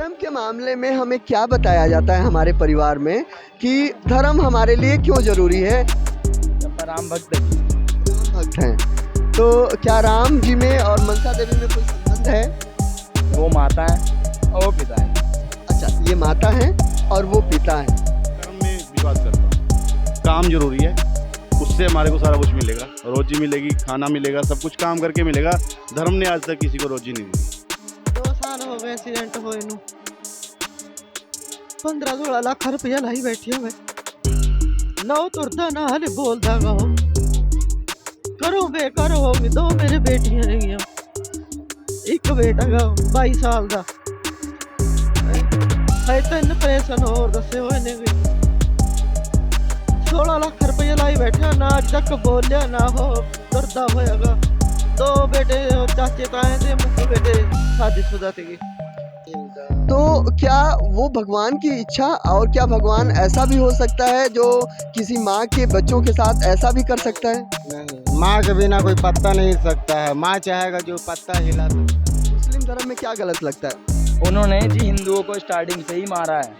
धर्म के मामले में हमें क्या बताया जाता है हमारे परिवार में कि धर्म हमारे लिए क्यों जरूरी है? राम भक्त हैं तो क्या राम जी में और मनसा देवी में कोई संबंध है? वो माता है और वो पिता है। अच्छा, ये माता है और वो पिता है। धर्म में विवाद करता हूँ। काम जरूरी है, उससे हमारे को सारा कुछ मिलेगा, रोजी मिलेगी, खाना मिलेगा, सब कुछ काम करके मिलेगा। धर्म ने आज तक किसी को रोजी नहीं दी। 2 साल हो गए एक्सीडेंट होए नू 15-16 लाख रुपया लाई बैठी मैं ना तुरदा ना हले बोलदा गा हो करो बेकार हो गई। 2 मेरे बेटियां रही एक बेटा गा 22 साल दा है। 3 ऑपरेशन और दसे हुए ने 16 लाख रुपया लाई बैठा ना अज तक बोलिया ना हो तुरदा होएगा। 2 बेटे चाचे ताए थे, मुख्य बेटे शादीशुदा थे। तो क्या वो भगवान की इच्छा और क्या भगवान ऐसा भी हो सकता है जो किसी माँ के बच्चों के साथ ऐसा भी कर सकता है? नहीं, माँ के बिना कोई पत्ता नहीं हिल सकता है। माँ चाहेगा जो पत्ता हिला सकता है। मुस्लिम धर्म में क्या गलत लगता है? उन्होंने जी हिंदुओं को स्टार्टिंग से ही मारा है।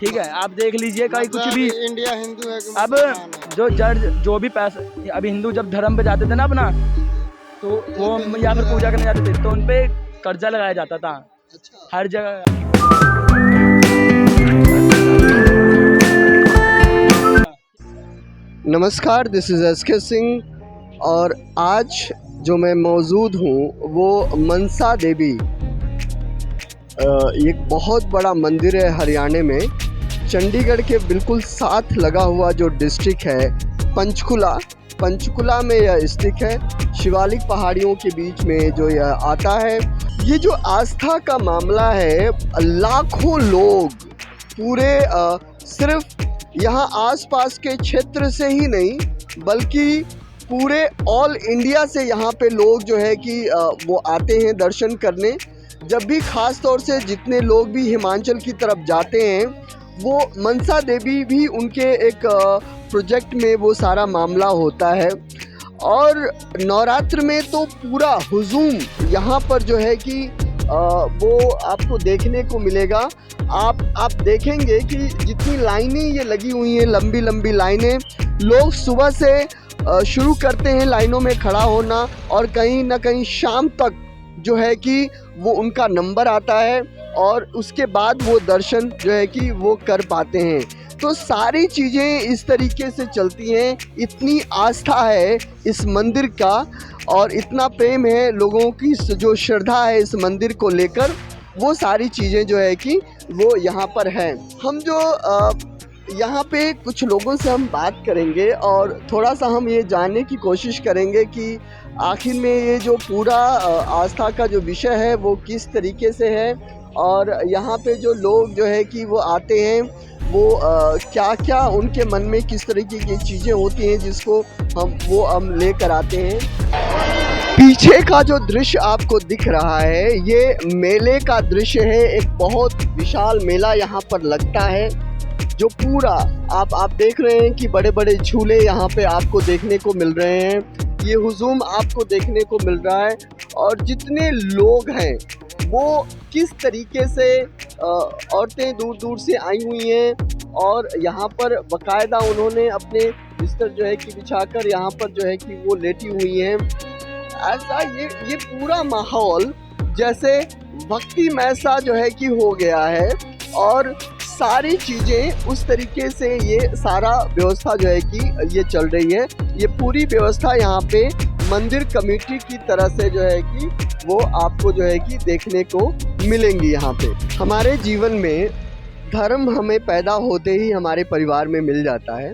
ठीक है, आप देख लीजिए कहीं कुछ भी। इंडिया हिंदू है कि अब मुसलमान है? जो जज जो भी पैसे, अब हिंदू जब धर्म पे जाते थे ना अपना, तो वो या फिर पूजा करने जाते थे तो उनपे कर्जा लगाया जाता था हर जगह। नमस्कार, दिस इज़ एसके सिंह और आज जो मैं मौजूद हूँ वो मनसा देवी, एक बहुत बड़ा मंदिर है हरियाणा में। चंडीगढ़ के बिल्कुल साथ लगा हुआ जो डिस्ट्रिक्ट है पंचकुला में यह स्थित है। शिवालिक पहाड़ियों के बीच में जो यह आता है। ये जो आस्था का मामला है, लाखों लोग पूरे सिर्फ यहाँ आसपास के क्षेत्र से ही नहीं बल्कि पूरे ऑल इंडिया से यहाँ पे लोग जो है कि वो आते हैं दर्शन करने। जब भी ख़ास तौर से जितने लोग भी हिमाचल की तरफ जाते हैं वो मनसा देवी भी उनके एक प्रोजेक्ट में वो सारा मामला होता है। और नवरात्र में तो पूरा हुजूम यहाँ पर जो है कि वो आपको देखने को मिलेगा। आप देखेंगे कि जितनी लाइनें ये लगी हुई हैं, लंबी लंबी लाइनें, लोग सुबह से शुरू करते हैं लाइनों में खड़ा होना और कहीं ना कहीं शाम तक जो है कि वो उनका नंबर आता है और उसके बाद वो दर्शन जो है कि वो कर पाते हैं। तो सारी चीज़ें इस तरीके से चलती हैं। इतनी आस्था है इस मंदिर का और इतना प्रेम है लोगों की, जो श्रद्धा है इस मंदिर को लेकर, वो सारी चीज़ें जो है कि वो यहाँ पर हैं। हम जो यहाँ पे कुछ लोगों से हम बात करेंगे और थोड़ा सा हम ये जानने की कोशिश करेंगे कि आखिर में ये जो पूरा आस्था का जो विषय है वो किस तरीके से है और यहाँ पे जो लोग जो है कि वो आते हैं वो क्या क्या उनके मन में किस तरीके की चीज़ें होती हैं जिसको हम लेकर आते हैं। पीछे का जो दृश्य आपको दिख रहा है ये मेले का दृश्य है। एक बहुत विशाल मेला यहाँ पर लगता है जो पूरा आप देख रहे हैं कि बड़े बड़े झूले यहाँ पे आपको देखने को मिल रहे हैं। ये हुजूम आपको देखने को मिल रहा है और जितने लोग हैं वो किस तरीके से औरतें दूर दूर से आई हुई हैं और यहाँ पर बाकायदा उन्होंने अपने बिस्तर जो है कि बिछाकर यहाँ पर जो है कि वो लेटी हुई हैं। ऐसा ये पूरा माहौल जैसे भक्तिमय सा जो है कि हो गया है और सारी चीज़ें उस तरीके से ये सारा व्यवस्था जो है कि ये चल रही है। ये पूरी व्यवस्था यहाँ पे मंदिर कमेटी की तरह से जो है कि वो आपको जो है कि देखने को मिलेंगी। यहाँ पे हमारे जीवन में धर्म हमें पैदा होते ही हमारे परिवार में मिल जाता है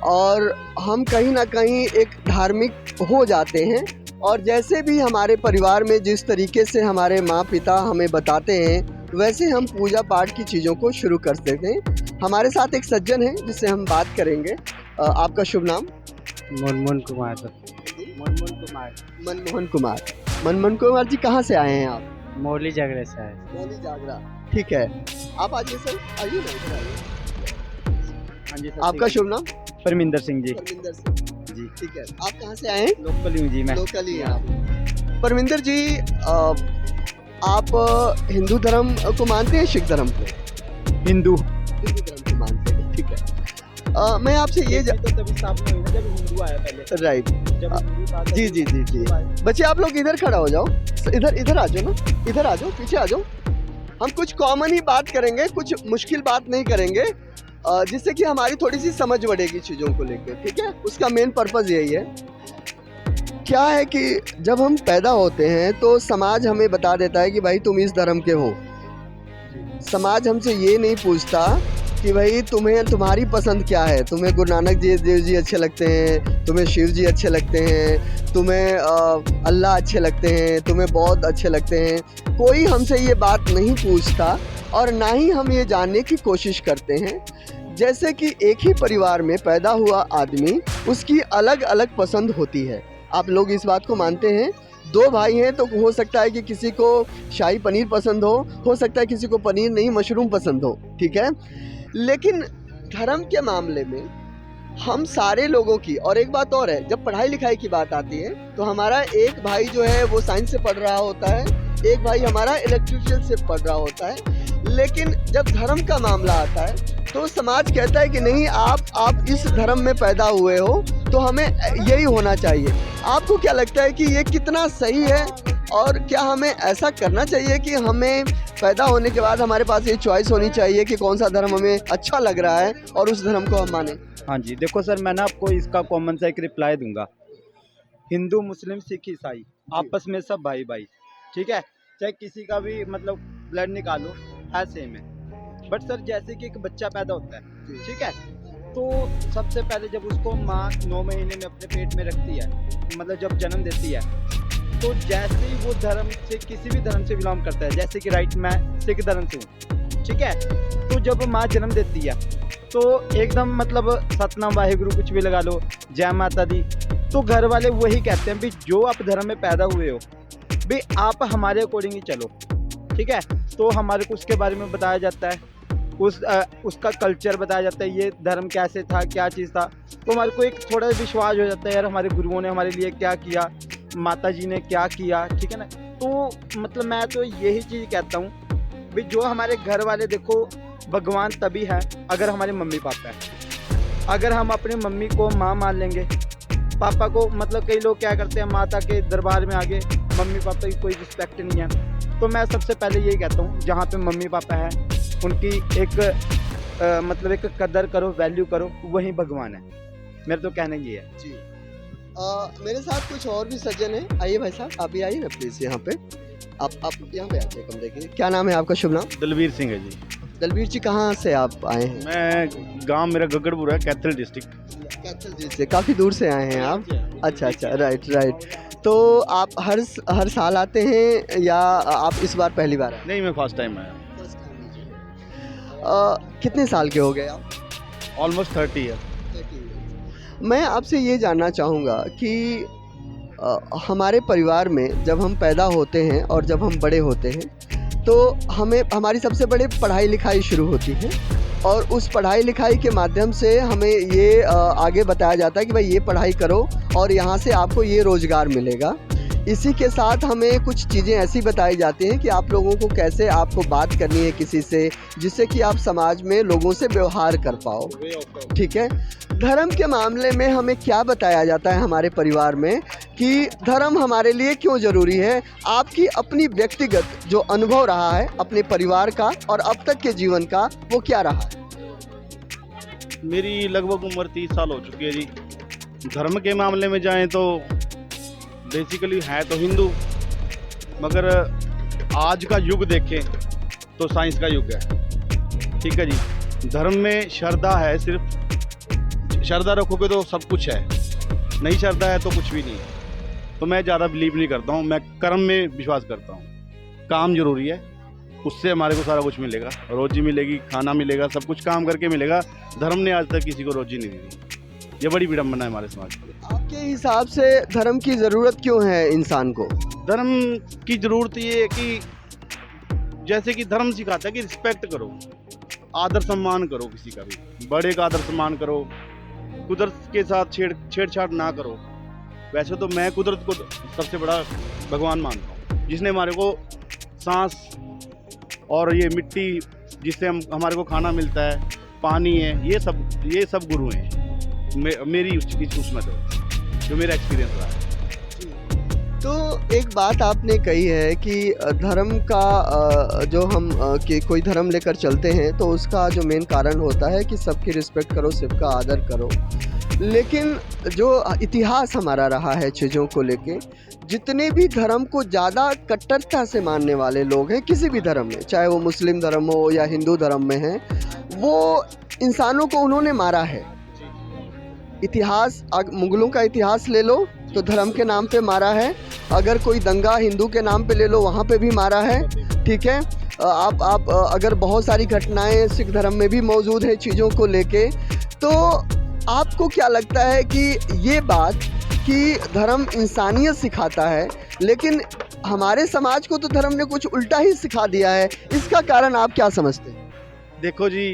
और हम कहीं ना कहीं एक धार्मिक हो जाते हैं और जैसे भी हमारे परिवार में जिस तरीके से हमारे माँ पिता हमें बताते हैं वैसे हम पूजा पाठ की चीज़ों को शुरू कर देते हैं। हमारे साथ एक सज्जन है जिससे हम बात करेंगे। आपका शुभ नाम? मनमोहन कुमार। मनमोहन कुमार जी, कहाँ से आए हैं आप? मौली जागरा से है। मौली जागरा, ठीक है। आप आइए सर, आइए ना, इधर आइए। हाँ जी सर। आपका शुभ नाम? परमिंदर सिंह जी। परमिंदर सिंह जी, ठीक है। आप कहाँ से आए हैं? लोकल हूँ जी मैं। लोकल ही हैं आप। परमिंदर जी, आप हिंदू धर्म को मानते हैं, सिख धर्म को? हिंदू। हिंदू धर्म को मानते हैं, ठीक है। मैं आपसे ये तो तभी स्थापना हुई ना जब हिंदू आया पहले। राइट, जब हिंदू था तभी जी जी जी जी। हिंदू आए। बच्चे आप लोग इधर खड़ा हो जाओ, इधर आ जाओ ना, इधर आ जाओ, पीछे आ जाओ। हम कुछ कॉमन ही बात करेंगे, कुछ मुश्किल बात नहीं करेंगे, जिससे कि हमारी थोड़ी सी समझ बढ़ेगी चीज़ों को लेकर, ठीक है? उसका मेन पर्पज़ यही है। क्या है कि जब हम पैदा होते हैं तो समाज हमें बता देता है कि भाई तुम इस धर्म के हो। समाज हमसे ये नहीं पूछता कि भाई तुम्हारी पसंद क्या है, तुम्हें गुरु नानक देव जी अच्छे लगते हैं, तुम्हें शिव जी अच्छे लगते हैं, तुम्हें अल्लाह अच्छे लगते हैं, तुम्हें बौद्ध अच्छे लगते हैं। कोई हमसे ये बात नहीं पूछता और ना ही हम ये जानने की कोशिश करते हैं। जैसे कि एक ही परिवार में पैदा हुआ आदमी, उसकी अलग अलग पसंद होती है। आप लोग इस बात को मानते हैं? दो भाई हैं तो हो सकता है कि किसी को शाही पनीर पसंद हो सकता है किसी को पनीर नहीं मशरूम पसंद हो, ठीक है? लेकिन धर्म के मामले में हम सारे लोगों की, और एक बात और है, जब पढ़ाई लिखाई की बात आती है तो हमारा एक भाई जो है वो साइंस से पढ़ रहा होता है, एक भाई हमारा इलेक्ट्रिशियन से पढ़ रहा होता है। लेकिन जब धर्म का मामला आता है तो समाज कहता है कि नहीं, आप इस धर्म में पैदा हुए हो तो हमें यही होना चाहिए। आपको क्या लगता है कि ये कितना सही है, और क्या हमें ऐसा करना चाहिए कि हमें पैदा होने के बाद हमारे पास ये चॉइस होनी चाहिए कि कौन सा धर्म हमें अच्छा लग रहा है और उस धर्म को हम माने? हाँ जी, देखो सर, मैं ना आपको इसका कॉमन सा एक रिप्लाई दूंगा। हिंदू, मुस्लिम, सिख, ईसाई आपस में सब भाई भाई, ठीक है? चाहे किसी का भी मतलब ब्लड निकालो, है सेम है। बट सर जैसे कि एक बच्चा पैदा होता है, ठीक है, तो सबसे पहले जब उसको माँ 9 महीने में अपने पेट में रखती है, मतलब जब जन्म देती है, तो जैसे ही वो धर्म से, किसी भी धर्म से बिलोंग करता है, जैसे कि राइट मैं सिख धर्म से हूँ, ठीक है, तो जब माँ जन्म देती है तो एकदम मतलब सतनाम वाहिगुरु कुछ भी लगा लो, जय माता दी, तो घर वाले वही कहते हैं भी जो आप धर्म में पैदा हुए हो भी आप हमारे अकॉर्डिंग ही चलो, ठीक है? तो हमारे को उसके बारे में बताया जाता है, उसका कल्चर बताया जाता है, ये धर्म कैसे था, क्या चीज़ था, तो हमारे को एक थोड़ा विश्वास हो जाता है, यार हमारे गुरुओं ने हमारे लिए क्या किया, माता जी ने क्या किया, ठीक है ना? तो मतलब मैं तो यही चीज़ कहता हूँ भी जो हमारे घर वाले, देखो भगवान तभी है अगर हमारे मम्मी पापा है। अगर हम अपनी मम्मी को माँ मान लेंगे, पापा को मतलब कई लोग क्या करते हैं, माता के दरबार में आगे मम्मी पापा की कोई रिस्पेक्ट नहीं है। तो मैं सबसे पहले यही कहता हूँ, जहाँ पे मम्मी पापा है उनकी एक मतलब एक कदर करो, वैल्यू करो, वही भगवान है। मेरे तो कहने की है जी। मेरे साथ कुछ और भी सज्जन हैं। आइए भाई साहब, आप भी आइए ना प्लीज़ यहाँ पे। आप यहाँ पे आते हैं कमरे के। क्या नाम है आपका, शुभ नाम? दलवीर सिंह है जी। दलवीर जी, कहाँ से आप आए हैं? मैं गांव मेरा गगड़पुर है, कैथल डिस्ट्रिक्ट। कैथल जी से काफ़ी दूर से आए हैं आप? अच्छा, राइट। तो आप हर साल आते हैं या आप इस बार पहली बार आए? नहीं, मैं फर्स्ट टाइम आया। कितने साल के हो गए आप? Almost 30 year. मैं आपसे ये जानना चाहूँगा कि हमारे परिवार में जब हम पैदा होते हैं और जब हम बड़े होते हैं तो हमारी सबसे बड़ी पढ़ाई लिखाई शुरू होती है, और उस पढ़ाई लिखाई के माध्यम से हमें ये आगे बताया जाता है कि भाई ये पढ़ाई करो और यहाँ से आपको ये रोज़गार मिलेगा। इसी के साथ हमें कुछ चीज़ें ऐसी बताई जाती हैं कि आप लोगों को कैसे आपको बात करनी है किसी से, जिससे कि आप समाज में लोगों से व्यवहार कर पाओ, ठीक है? धर्म के मामले में हमें क्या बताया जाता है हमारे परिवार में कि धर्म हमारे लिए क्यों ज़रूरी है? आपकी अपनी व्यक्तिगत जो अनुभव रहा है अपने परिवार का और अब तक के जीवन का, वो क्या रहा है? मेरी लगभग उम्र 30 साल हो चुकी है जी। धर्म के मामले में जाएं तो बेसिकली है तो हिंदू, मगर आज का युग देखें तो साइंस का युग है, ठीक है जी। धर्म में श्रद्धा है, सिर्फ श्रद्धा रखोगे तो सब कुछ है, नहीं श्रद्धा है तो कुछ भी नहीं है। तो मैं ज़्यादा बिलीव नहीं करता हूँ, मैं कर्म में विश्वास करता हूँ। काम जरूरी है, उससे हमारे को सारा कुछ मिलेगा, रोजी मिलेगी, खाना मिलेगा, सब कुछ काम करके मिलेगा। धर्म ने आज तक किसी को रोजी नहीं दी, ये बड़ी विडम्बना है हमारे समाज में। आपके हिसाब से धर्म की ज़रूरत क्यों है इंसान को? धर्म की ज़रूरत ये है कि जैसे कि धर्म सिखाता है कि रिस्पेक्ट करो, आदर सम्मान करो, किसी का भी बड़े का आदर सम्मान करो, कुदरत के साथ छेड़छाड़ ना करो। वैसे तो मैं कुदरत को सबसे बड़ा भगवान मानता हूँ, जिसने हमारे को सांस और ये मिट्टी जिससे हमारे को खाना मिलता है, पानी है, ये सब गुरु हैं मेरी उसमें तो जो मेरा एक्सपीरियंस रहा है। तो एक बात आपने कही है कि धर्म का जो हम कि कोई धर्म लेकर चलते हैं तो उसका जो मेन कारण होता है कि सबकी रिस्पेक्ट करो, सबका आदर करो। लेकिन जो इतिहास हमारा रहा है चीज़ों को लेके, जितने भी धर्म को ज़्यादा कट्टरता से मानने वाले लोग हैं किसी भी धर्म में, चाहे वो मुस्लिम धर्म हो या हिंदू धर्म में है, वो इंसानों को उन्होंने मारा है। इतिहास मुगलों का इतिहास ले लो तो धर्म के नाम पे मारा है, अगर कोई दंगा हिंदू के नाम पे ले लो वहाँ पे भी मारा है, ठीक है। आप अगर बहुत सारी घटनाएं सिख धर्म में भी मौजूद है चीज़ों को लेके, तो आपको क्या लगता है कि ये बात कि धर्म इंसानियत सिखाता है लेकिन हमारे समाज को तो धर्म ने कुछ उल्टा ही सिखा दिया है, इसका कारण आप क्या समझते हैं? देखो जी,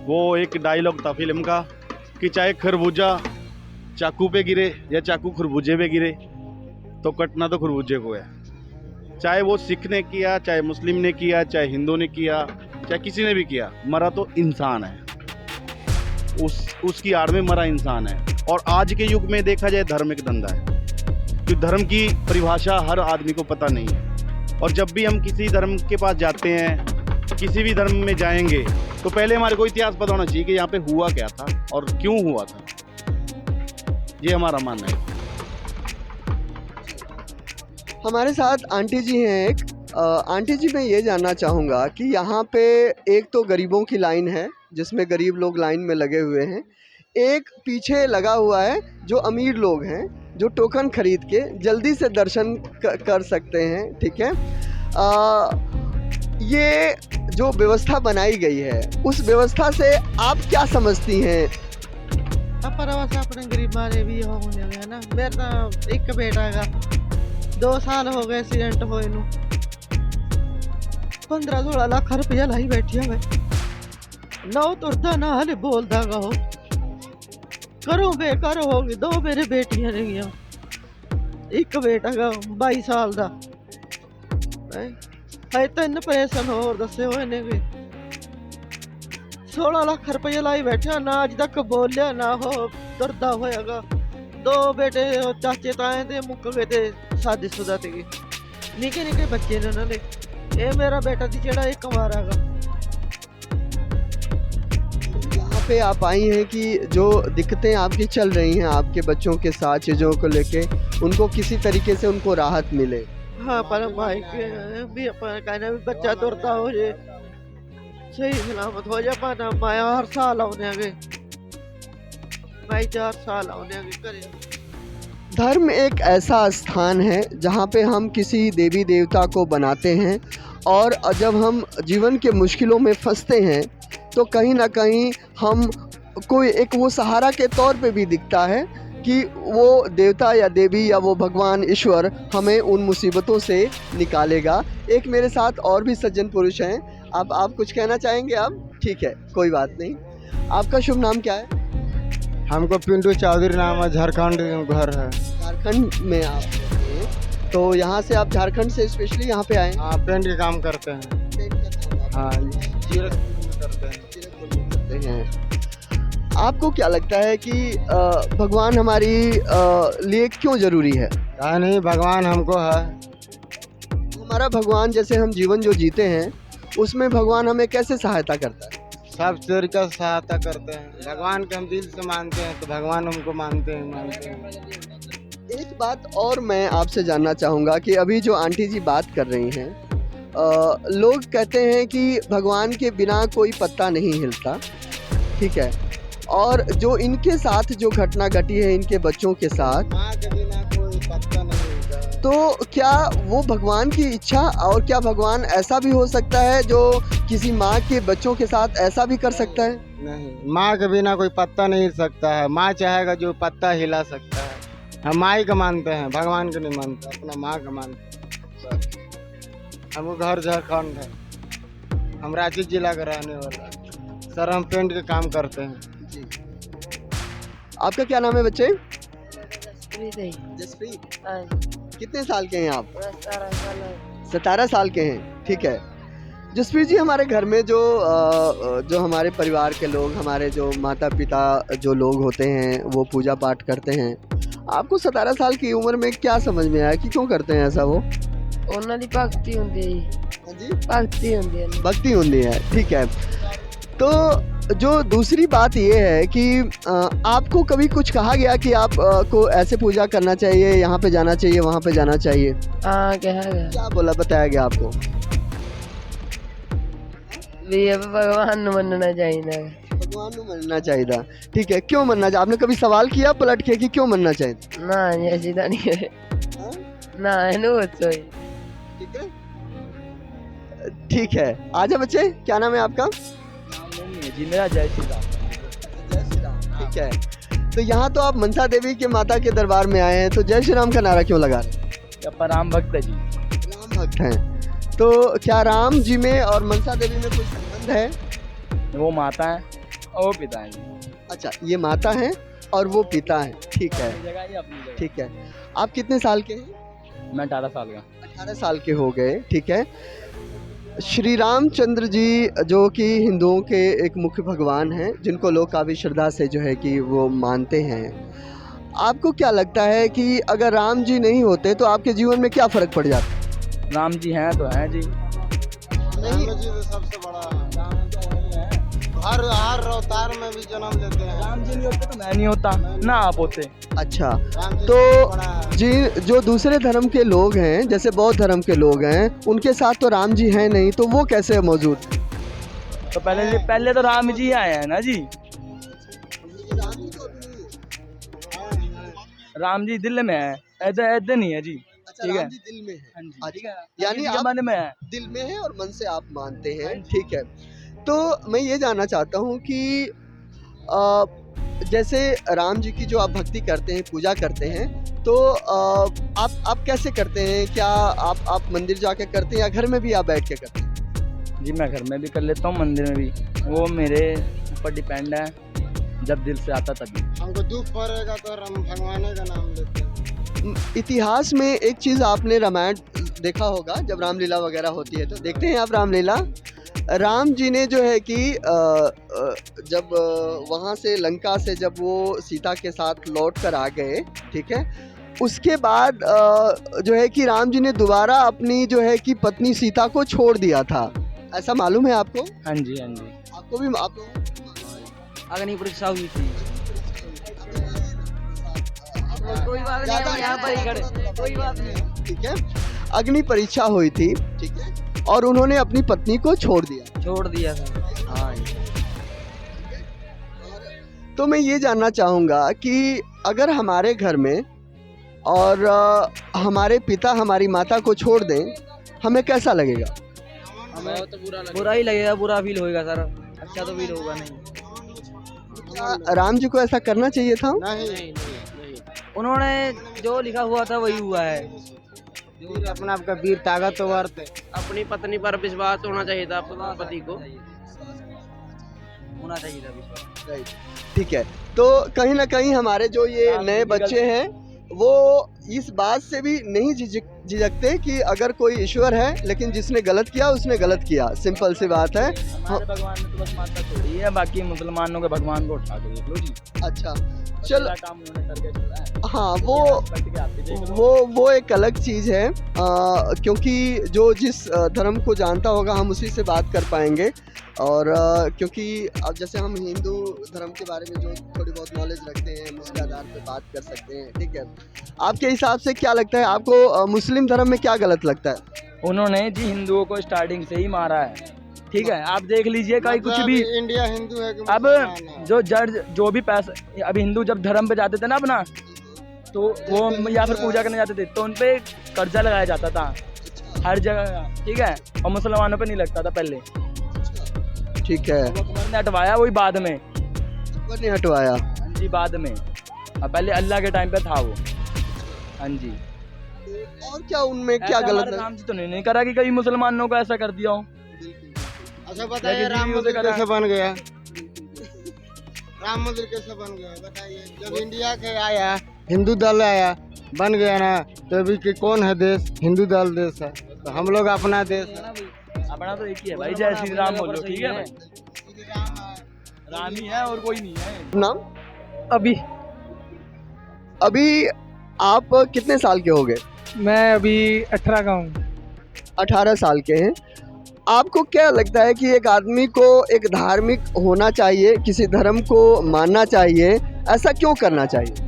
वो एक डायलॉग था फिल्म का कि चाहे खरबूजा चाकू पे गिरे या चाकू खरबूजे पे गिरे तो कटना तो खरबूजे को है। चाहे वो सिख ने किया, चाहे मुस्लिम ने किया, चाहे हिंदू ने किया, चाहे किसी ने भी किया, मरा तो इंसान है, उसकी आड़ में मरा इंसान है। और आज के युग में देखा जाए धर्म एक धंधा है, क्योंकि धर्म की परिभाषा हर आदमी को पता नहीं है। और जब भी हम किसी धर्म के पास जाते हैं, किसी भी धर्म में जाएंगे, तो पहले हमारे को इतिहास पता होना चाहिए कि यहाँ पे हुआ क्या था और क्यों हुआ था। ये हमारा मानना है। हमारे साथ आंटी जी हैं एक। आंटी जी, मैं ये जानना चाहूँगा कि यहाँ पे एक तो गरीबों की लाइन है जिसमें गरीब लोग लाइन में लगे हुए हैं, एक पीछे लगा हुआ है जो अमीर लोग हैं जो टोकन खरीद के जल्दी से दर्शन कर सकते हैं, ठीक है। ये जो व्यवस्था बनाई गई है उस व्यवस्था से आप क्या समझती हैं? अपने गरीब मारे भी होने गया ना। मेरा तो एक बेटा है, 2 साल हो गए एक्सीडेंट होए नू, 15-16 लाख रुपया लाई बैठी है। ना तुरता ना हले बोलता हो, करो बेकार होगी। 2 मेरे बेटियां ने गया, एक बेटा का 22 साल का है, 3 ऑपरेशन होर दसे हुए ने। 16 लाख रुपया लाई बैठा, ना अज तक बोलिया ना हो दर्दा होएगा। 2 बेटे चाचे ताए थे मुक गए थे, शादीशुदा थे, निके निके बच्चे ने उन्होंने। ये मेरा बेटा थी जेड़ा एक कमारागा। यहाँ पे आप आई हैं कि जो दिक्कतें आपकी चल रही हैं आपके बच्चों के साथ चीज़ों को लेके, उनको किसी तरीके से उनको राहत मिले। हाँ, पर भाई भी कहना भी बच्चा दौड़ता हो जाए, सही सलामत हो जाए। पाना माया हर साल आने आगे, भाई 4 साल आने आगे करे। धर्म एक ऐसा स्थान है जहाँ पे हम किसी देवी देवता को बनाते हैं, और जब हम जीवन के मुश्किलों में फंसते हैं तो कहीं ना कहीं हम कोई एक वो सहारा के तौर पे भी दिखता है कि वो देवता या देवी या वो भगवान ईश्वर हमें उन मुसीबतों से निकालेगा। एक मेरे साथ और भी सज्जन पुरुष हैं, आप कुछ कहना चाहेंगे? आप ठीक है, कोई बात नहीं। आपका शुभ नाम क्या है? हमको पिंटू चौधरी नाम है, झारखंड घर है। झारखंड में आप रहते हैं, तो यहाँ से आप झारखंड से स्पेशली यहाँ पे आए? हाँ, पेंट के काम करते हैं। हाँ, करते हैं। आपको क्या लगता है कि भगवान हमारी लिए क्यों ज़रूरी है? नहीं, भगवान हमको है। हमारा भगवान, जैसे हम जीवन जो जीते हैं उसमें भगवान हमें कैसे सहायता करता है? सब तरीका से सहायता करते हैं। भगवान के हम दिल से मानते हैं तो भगवान हमको मानते हैं। एक बात और मैं आपसे जानना चाहूँगा कि अभी जो आंटी जी बात कर रही हैं, लोग कहते हैं कि भगवान के बिना कोई पत्ता नहीं हिलता, ठीक है, और जो इनके साथ जो घटना घटी है इनके बच्चों के साथ, माँ के बिना कोई पत्ता नहीं हिलता। तो क्या वो भगवान की इच्छा, और क्या भगवान ऐसा भी हो सकता है जो किसी माँ के बच्चों के साथ ऐसा भी कर सकता है? नहीं, माँ के बिना कोई पत्ता नहीं हिल सकता है। माँ चाहेगा जो पत्ता हिला सकता है। हम माँ को मानते हैं, भगवान को नहीं मानते, अपना माँ को मानते हैं। हमको घर झारखंड है, हम रांची जिला का रहने वाला। सर, हम पेंट के काम करते हैं। जी। आपका क्या नाम है बच्चे? जसप्रीत। कितने साल के हैं आप? 17 साल के हैं, ठीक है। जसप्रीत जी, हमारे घर में जो हमारे परिवार के लोग, हमारे जो माता पिता जो लोग होते हैं वो पूजा पाठ करते हैं। आपको 17 साल की उम्र में क्या समझ में आया कि क्यों करते हैं ऐसा वो? ਉਹਨਾਂ ਦੀ ਭਗਤੀ ਹੁੰਦੀ ਹੈ ਜੀ, हाँ जी, ਭਗਤੀ ਹੁੰਦੀ ਹੈ। भक्ति होती है, ठीक है। तो जो दूसरी बात ये है कि आपको कभी कुछ कहा गया कि आप को ऐसे पूजा करना चाहिए, यहाँ पे जाना चाहिए, वहाँ पे जाना चाहिए? ਹਾਂ ਕਿਹਾ ਗਿਆ क्या बोला, बताया गया आपको? ਵੀ ਇਹ ਭਗਵਾਨ ਨੂੰ ਮੰਨਣਾ ਚਾਹੀਦਾ ਹੈ। भगवान को मनना चाहिए, ठीक है। क्यों मनना चाहिए? आपने कभी सवाल किया पलट के कि क्यों मनना चाहिए? ਨਾ ਜੀ ਅਸੀਂ ਤਾਂ ਨਹੀਂ ਹੋਏ, हाँ? ਨਾ ਇਹਨੂੰ ਪੁੱਛੋ ਜੀ। ठीक है, ठीक है। आजा बच्चे, क्या नाम है आपका? नाम नहीं है जी मेरा, जय श्री राम। जय श्री राम, ठीक है। तो यहाँ तो आप मनसा देवी के माता के दरबार में आए हैं, तो जय श्री राम का नारा क्यों लगा रहे हैं? अपना राम भक्त है जी। राम भक्त हैं, तो क्या राम जी में और मनसा देवी में कोई संबंध है? वो माता है और वो पिता है जी। अच्छा, ये माता हैं और वो पिता हैं, ठीक है, अपनी जगह, ये अपनी जगह। ठीक है। आप कितने साल के हैं? मैं 18 साल का। 18 साल के हो गए, ठीक है। श्री रामचंद्र जी जो कि हिंदुओं के एक मुख्य भगवान हैं, जिनको लोग काफ़ी श्रद्धा से जो है कि वो मानते हैं। आपको क्या लगता है कि अगर राम जी नहीं होते तो आपके जीवन में क्या फ़र्क पड़ जाता? राम जी हैं तो हैं जी। राम जी तो सबसे बड़ा हर अवतार में भी जन्म लेते हैं। राम जी नहीं होते तो मैं नहीं होता, ना आप होते। अच्छा, राम जी तो सबसे बड़ा है। जी जो दूसरे धर्म के लोग हैं, जैसे बौद्ध धर्म के लोग हैं, उनके साथ तो राम जी हैं नहीं, तो वो कैसे मौजूद? तो पहले तो राम जी आए हैं ना जी। राम जी दिल में है, ऐसे नहीं है जी। अच्छा, ठीक है। राम जी दिल में है, हाँ जी, अच्छा, ठीक है। यानी इस आप जमाने में है। दिल में है और मन से आप मानते हैं, हाँ जी। ठीक है। तो मैं ये जानना चाहता हूँ कि जैसे राम जी की जो आप भक्ति करते हैं, पूजा करते हैं, तो आप कैसे करते हैं? क्या आप मंदिर जाके करते हैं या घर में भी आप बैठ के करते हैं? जी मैं घर में भी कर लेता हूँ, मंदिर में भी। वो मेरे ऊपर डिपेंड है, जब दिल से आता तभी। हमको दुख पड़ेगा तो हम भगवान का नाम लेते हैं। इतिहास में एक चीज़ आपने रामायण देखा होगा, जब रामलीला वगैरह होती है तो देखते हैं आप रामलीला। राम जी ने जो है कि जब वहाँ से लंका से जब वो सीता के साथ लौट कर आ गए, ठीक है, उसके बाद जो है कि राम जी ने दोबारा अपनी जो है कि पत्नी सीता को छोड़ दिया था, ऐसा मालूम है आपको? हाँ जी, हाँ जी। आपको भी आप अग्नि परीक्षा हुई थी। कोई बात नहीं, हम यहाँ पर ही खड़े, कोई बात नहीं। ठीक है, अग्नि परीक्षा हुई थी, ठीक है, और उन्होंने अपनी पत्नी को छोड़ दिया। छोड़ दिया था। हाँ, तो मैं ये जानना चाहूँगा कि अगर हमारे घर में और हमारे पिता हमारी माता को छोड़ दें, हमें कैसा लगेगा? हमें तो बुरा ही लगेगा, बुरा फील होएगा सर, अच्छा तो फील होगा नहीं। क्या राम जी को ऐसा करना चाहिए था? नहीं, उन्होंने जो लिखा हुआ था वही हुआ है। अपना आपका वीर ताकतवर थे। अपनी पत्नी पर विश्वास होना चाहिए था, अपने पति को होना चाहिए था विश्वास। राइट, ठीक है। तो कहीं ना कहीं हमारे जो ये नए बच्चे हैं वो इस बात से भी नहीं झिझकते कि अगर कोई ईश्वर है, लेकिन जिसने गलत किया उसने गलत किया, सिंपल सी बात है। हमारे भगवान ने तो बस माता छोड़ी है, बाकी मुसलमानों के भगवान को उठा के देख लो जी। अच्छा, चल, सारा काम उन्होंने करके छोड़ा है। हाँ, कट के आते देख लो। वो एक अलग चीज़ है, क्योंकि जो जिस धर्म को जानता होगा हम उसी से बात कर पाएंगे। और क्योंकि अब जैसे हम हिंदू धर्म के बारे में जो थोड़ी बहुत नॉलेज रखते हैं, हम उसके आधार पर बात कर सकते हैं, ठीक है। आपके हिसाब से क्या लगता है आपको, मुस्लिम धर्म में क्या गलत लगता है? उन्होंने जी हिंदुओं को स्टार्टिंग से ही मारा है, ठीक है। आप देख लीजिए कहीं कुछ भी, इंडिया हिंदू है कि अब मुसलमान है? जो जज जो भी पैसा, अब हिंदू जब धर्म पे जाते थे ना अपना, तो वो या फिर पूजा करने जाते थे तो उन पे कर्जा लगाया जाता था हर जगह, ठीक है, और मुसलमानों पे नहीं लगता था पहले। ठीक है, वो अकबर ने हटवाया वही बाद में। अकबर ने हटवाया। हाँ जी, बाद में। अब पहले अल्लाह के टाइम पे था वो। हाँ जी। और क्या उनमें क्या ऐसा गलत हमारे है? राम जी तो नहीं करा कि कई मुसलमानों को ऐसा कर दिया हो। अच्छा बताइए, लेकिन राम जी मंदिर उसे करा- कैसे बन गया? राम मंदिर कैसे बन गया बताइए? जब इंडिया के आया, हिंदू दल आया, बन गया ना, तो अभी के कौन है देश? हिंदू दल देश है। तो हम लोग अपना देश है। अपना तो एक ही है भाई, जय श्री राम बोलो, ठीक है भाई, राम ही है और कोई नहीं है। नाम? अभी अभी आप कितने साल के हो गए? मैं अभी 18 का हूँ। 18 साल के हैं। आपको क्या लगता है कि एक आदमी को एक धार्मिक होना चाहिए, किसी धर्म को मानना चाहिए, ऐसा क्यों करना चाहिए?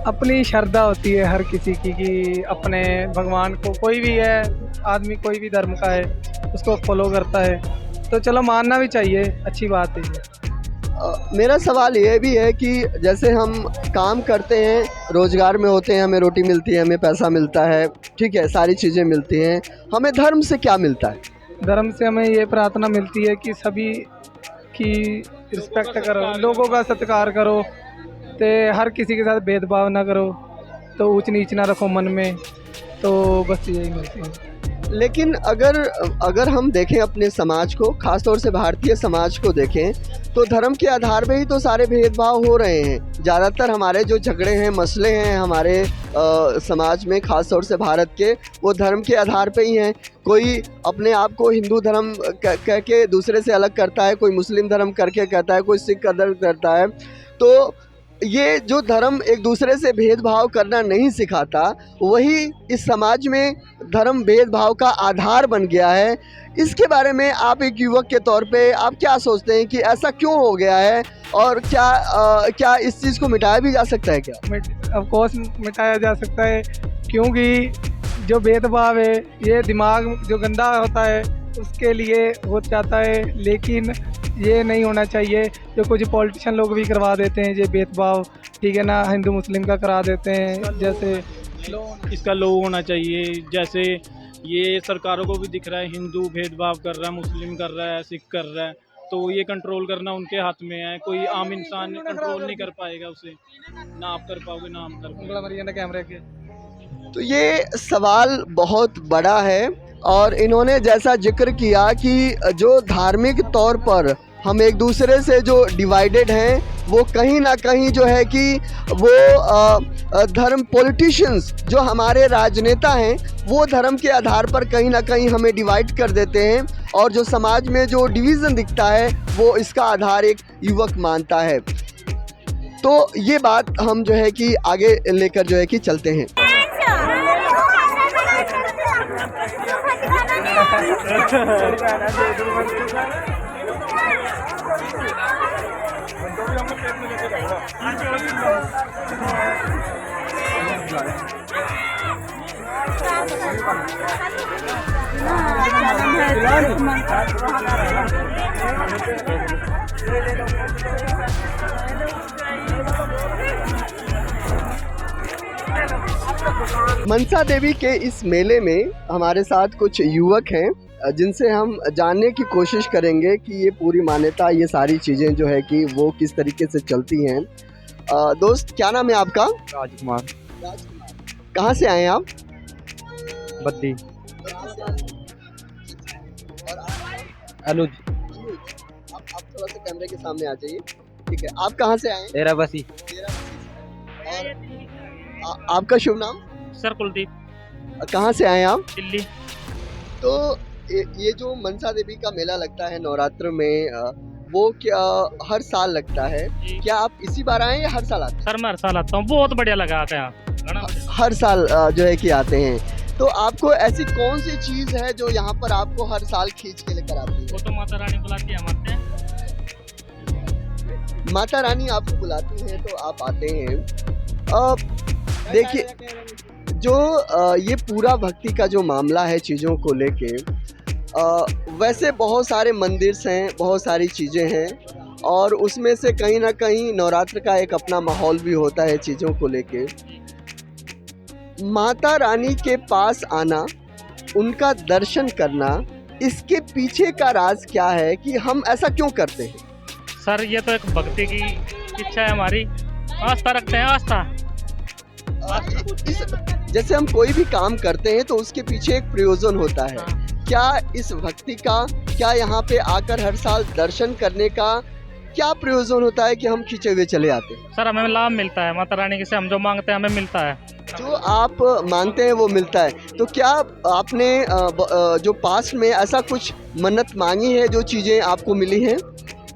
अपनी श्रद्धा होती है हर किसी की कि अपने भगवान को, कोई भी है आदमी, कोई भी धर्म का है उसको फॉलो करता है, तो चलो मानना भी चाहिए, अच्छी बात है। मेरा सवाल ये भी है कि जैसे हम काम करते हैं, रोजगार में होते हैं, हमें रोटी मिलती है, हमें पैसा मिलता है, ठीक है, सारी चीज़ें मिलती हैं, हमें धर्म से क्या मिलता है? धर्म से हमें ये प्रार्थना मिलती है कि सभी की रिस्पेक्ट करो, लोगों का सत्कार करो, ते हर किसी के साथ भेदभाव ना करो, तो ऊंच नीच ना रखो मन में, तो बस यही मिलती है। लेकिन अगर हम देखें अपने समाज को, खासतौर से भारतीय समाज को देखें, तो धर्म के आधार पे ही तो सारे भेदभाव हो रहे हैं। ज़्यादातर हमारे जो झगड़े हैं, मसले हैं हमारे समाज में, खासतौर से भारत के, वो धर्म के आधार पे ही हैं। कोई अपने आप को हिंदू धर्म कह के दूसरे से अलग करता है, कोई मुस्लिम धर्म करके कहता है, कोई सिख धर्म करता है। तो ये जो धर्म एक दूसरे से भेदभाव करना नहीं सिखाता, वही इस समाज में धर्म भेदभाव का आधार बन गया है। इसके बारे में आप एक युवक के तौर पे आप क्या सोचते हैं कि ऐसा क्यों हो गया है, और क्या इस चीज़ को मिटाया भी जा सकता है? क्या ऑफ कोर्स मिटाया जा सकता है, क्योंकि जो भेदभाव है ये दिमाग जो गंदा होता है उसके लिए हो जाता है, लेकिन ये नहीं होना चाहिए। जो कुछ पॉलिटिशियन लोग भी करवा देते हैं ये भेदभाव, ठीक है ना, हिंदू मुस्लिम का करा देते हैं, जैसे इसका लो होना चाहिए। जैसे ये सरकारों को भी दिख रहा है, हिंदू भेदभाव कर रहा है, मुस्लिम कर रहा है, सिख कर रहा है, तो ये कंट्रोल करना उनके हाथ में है। कोई आम इंसान कंट्रोल नहीं कर पाएगा उसे, ना आप कर पाओगे ना हम कर पाएंगे। कैमरे के तो ये सवाल बहुत बड़ा है, और इन्होंने जैसा जिक्र किया कि जो धार्मिक तौर पर हम एक दूसरे से जो डिवाइडेड हैं, वो कहीं ना कहीं जो है कि वो धर्म, पॉलिटिशियंस जो हमारे राजनेता हैं, वो धर्म के आधार पर कहीं ना कहीं हमें डिवाइड कर देते हैं, और जो समाज में जो डिवीज़न दिखता है वो इसका आधार एक युवक मानता है। तो ये बात हम जो है कि आगे लेकर जो है कि चलते हैं। मनसा देवी के इस मेले में हमारे साथ कुछ युवक हैं, जिनसे हम जानने की कोशिश करेंगे कि ये पूरी मान्यता, ये सारी चीज़ें जो है कि वो किस तरीके से चलती हैं। दोस्त, क्या नाम है आपका? राजकुमार। कहाँ से आए हैं आप? बद्दी। अनुज। आप थोड़ा सा कैमरे के सामने आ जाइए, ठीक है। आप कहाँ से आए हैं? तेरा बसी। और आपका शुभ नाम? सर कुलदीप। कहाँ से आए हैं आप? दिल्ली। तो ये जो मनसा देवी का मेला लगता है नवरात्र में, वो क्या हर साल लगता है? क्या आप इसी बार आए या हर साल आते हैं? सर मैं हर साल आता हूँ, बहुत बढ़िया लगा आता है। हर साल जो है कि आते हैं। तो आपको ऐसी कौन सी चीज़ है जो यहाँ पर आपको हर साल खींच के लेकर आती है? वो तो माता रानी बुलाती है हमारे। माता रानी आपको बुलाती है तो आप आते हैं। देखिए, जो ये पूरा भक्ति का जो मामला है चीज़ों को लेके, वैसे बहुत सारे मंदिर हैं, बहुत सारी चीज़ें हैं, और उसमें से कहीं ना कहीं नवरात्र का एक अपना माहौल भी होता है चीज़ों को लेके। माता रानी के पास आना, उनका दर्शन करना, इसके पीछे का राज क्या है कि हम ऐसा क्यों करते हैं? सर ये तो एक भक्ति की इच्छा है हमारी, आस्था रखते हैं, आस्था। जैसे हम कोई भी काम करते हैं तो उसके पीछे एक प्रयोजन होता है। क्या इस भक्ति का, क्या यहाँ पे आकर हर साल दर्शन करने का क्या प्रयोजन होता है कि हम खींचे हुए चले आते हैं? सर हमें लाभ मिलता है माता रानी से, हम जो मांगते हैं हमें मिलता है। जो आप मांगते हैं वो मिलता है। तो क्या आपने जो पास्ट में ऐसा कुछ मन्नत मांगी है जो चीज़ें आपको मिली हैं?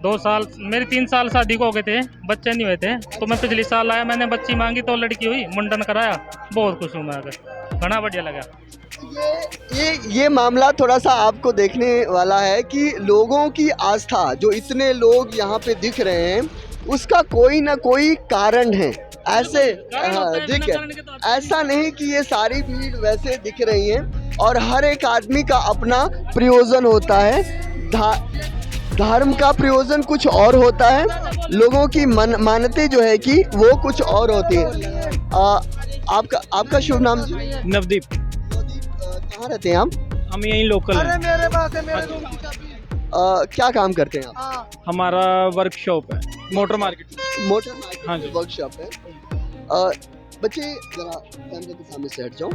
2 साल मेरे 3 साल शादी को हो गए थे, बच्चे नहीं हुए थे, तो मैं पिछले साल आया, मैंने बच्ची मांगी तो लड़की हुई, मुंडन कराया, बहुत खुश हूँ मैं आकर, बड़ा बढ़िया लगा। ये मामला थोड़ा सा आपको देखने वाला है कि लोगों की आस्था, जो इतने लोग यहाँ पे दिख रहे हैं, उसका कोई ना कोई कारण है। ऐसे ठीक है, ऐसा नहीं कि ये सारी भीड़ वैसे दिख रही है, और हर एक आदमी का अपना प्रयोजन होता है। धर्म का प्रयोजन कुछ और होता है, लोगों की मान्यता जो है कि वो कुछ और होती है। आपका शुभ नाम? नवदीप। कहाँ रहते हैं आप? हम यहीं लोकल हैं। क्या काम करते हैं आप? हमारा वर्कशॉप है, मोटर मार्केट। हाँ जी, वर्कशॉप है। बच्चे जरा कैमरे के सामने से हट जाओ।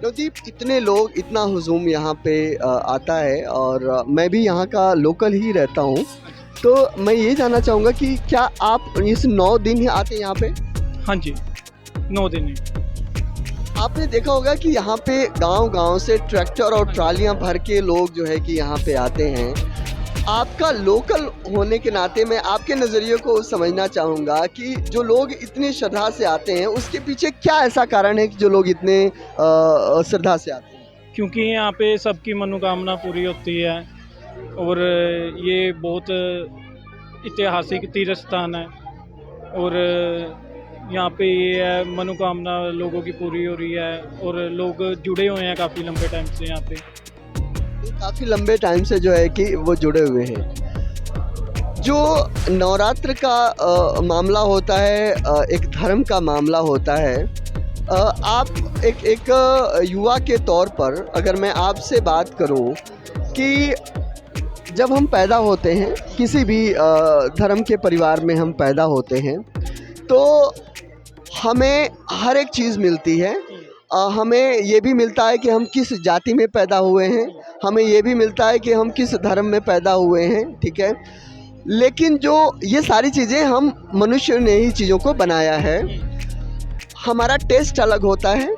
नवदीप, इतने लोग, इतना हुजूम यहाँ पे आता है, और मैं भी यहाँ का लोकल ही रहता हूँ, तो मैं ये जानना चाहूँगा कि क्या आप इस 9 दिन ही आते हैं यहाँ पे? हाँ जी, 9 दिन ही। आपने देखा होगा कि यहाँ पे गांव-गांव से ट्रैक्टर और ट्रालियाँ भर के लोग जो है कि यहाँ पे आते हैं। आपका लोकल होने के नाते मैं आपके नज़रिए को समझना चाहूँगा कि जो लोग इतनी श्रद्धा से आते हैं, उसके पीछे क्या ऐसा कारण है कि जो लोग इतने श्रद्धा से आते हैं? क्योंकि यहाँ पे सबकी मनोकामना पूरी होती है, और ये बहुत ऐतिहासिक तीर्थ स्थान है, और यहाँ पे ये है मनोकामना लोगों की पूरी हो रही है, और लोग जुड़े हुए हैं काफ़ी लंबे टाइम से यहाँ पे। काफ़ी लंबे टाइम से जो है कि वो जुड़े हुए हैं। जो नवरात्र का मामला होता है, एक धर्म का मामला होता है। आप एक युवा के तौर पर अगर मैं आपसे बात करूं कि जब हम पैदा होते हैं, किसी भी धर्म के परिवार में हम पैदा होते हैं, तो हमें हर एक चीज़ मिलती है। हमें ये भी मिलता है कि हम किस जाति में पैदा हुए हैं, हमें ये भी मिलता है कि हम किस धर्म में पैदा हुए हैं, ठीक है। लेकिन जो ये सारी चीज़ें, हम मनुष्य ने ही चीज़ों को बनाया है। हमारा टेस्ट अलग होता है,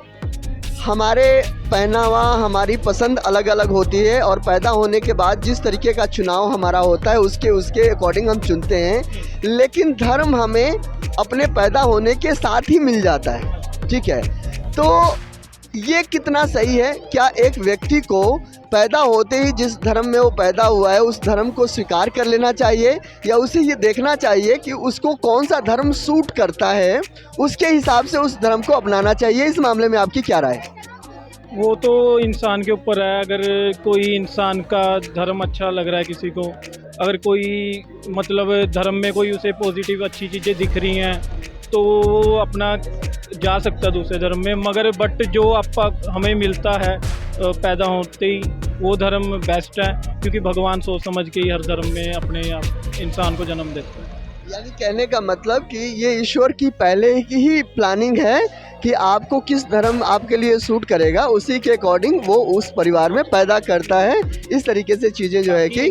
हमारे पहनावा, हमारी पसंद अलग अलग होती है, और पैदा होने के बाद जिस तरीके का चुनाव हमारा होता है उसके अकॉर्डिंग हम चुनते हैं। लेकिन धर्म हमें अपने पैदा होने के साथ ही मिल जाता है, ठीक है। तो ये कितना सही है? क्या एक व्यक्ति को पैदा होते ही जिस धर्म में वो पैदा हुआ है उस धर्म को स्वीकार कर लेना चाहिए, या उसे ये देखना चाहिए कि उसको कौन सा धर्म सूट करता है, उसके हिसाब से उस धर्म को अपनाना चाहिए? इस मामले में आपकी क्या राय है? वो तो इंसान के ऊपर है। अगर कोई इंसान का धर्म अच्छा लग रहा है किसी को, अगर कोई मतलब धर्म में कोई उसे पॉजिटिव अच्छी चीज़ें दिख रही हैं, तो वो अपना जा सकता है दूसरे धर्म में। मगर बट जो हमें मिलता है पैदा होते ही, वो धर्म बेस्ट है, क्योंकि भगवान सोच समझ के ही हर धर्म में अपने इंसान को जन्म देता है। यानी कहने का मतलब कि ये ईश्वर की पहले की ही प्लानिंग है कि आपको किस धर्म आपके लिए सूट करेगा, उसी के अकॉर्डिंग वो उस परिवार में पैदा करता है। इस तरीके से चीज़ें जो है कि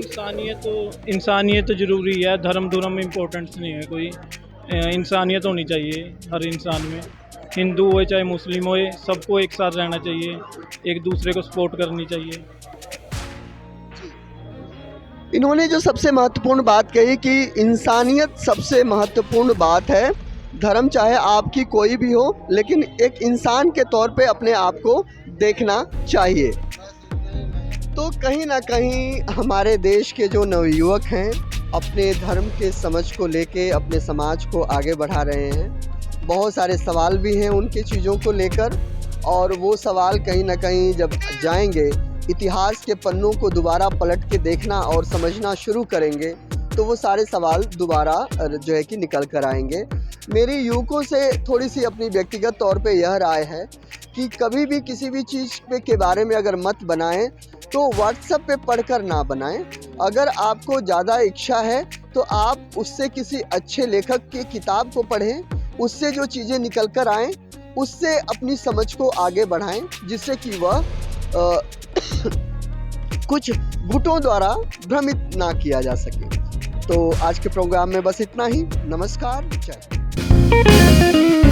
इंसानियत तो ज़रूरी है, धर्म इम्पोर्टेंस नहीं है। कोई इंसानियत होनी चाहिए हर इंसान में, हिंदू हो चाहे मुस्लिम हो, सबको एक साथ रहना चाहिए, एक दूसरे को सपोर्ट करनी चाहिए। इन्होंने जो सबसे महत्वपूर्ण बात कही कि इंसानियत सबसे महत्वपूर्ण बात है। धर्म चाहे आपकी कोई भी हो, लेकिन एक इंसान के तौर पे अपने आप को देखना चाहिए। तो कहीं ना कहीं हमारे देश के जो नवयुवक हैं, अपने धर्म के समझ को लेके अपने समाज को आगे बढ़ा रहे हैं। बहुत सारे सवाल भी हैं उनके चीज़ों को लेकर, और वो सवाल कहीं ना कहीं जब जाएंगे, इतिहास के पन्नों को दोबारा पलट के देखना और समझना शुरू करेंगे, तो वो सारे सवाल दोबारा जो है कि निकल कर आएंगे। मेरी युवकों से थोड़ी सी अपनी व्यक्तिगत तौर पे यह राय है कि कभी भी किसी भी चीज़ के बारे में अगर मत बनाएं तो व्हाट्सएप पे पढ़कर ना बनाएं। अगर आपको ज़्यादा इच्छा है तो आप उससे किसी अच्छे लेखक की किताब को पढ़ें, उससे जो चीज़ें निकल कर आएँ उससे अपनी समझ को आगे बढ़ाएं, जिससे कि वह कुछ गुटों द्वारा भ्रमित ना किया जा सके। तो आज के प्रोग्राम में बस इतना ही। नमस्कार, जय।